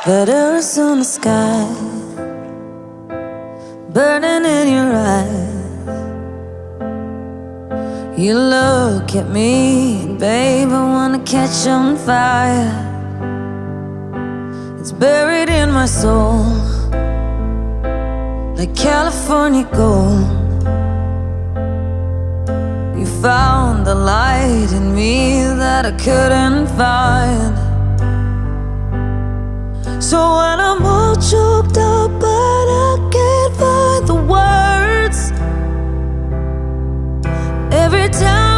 That Arizona sky burning in your eyes. You look at me, and babe, I wanna catch on fire. It's buried in my soul like California gold. You found the light in me that I couldn't find. So when I'm all choked up but I can't find the words, every time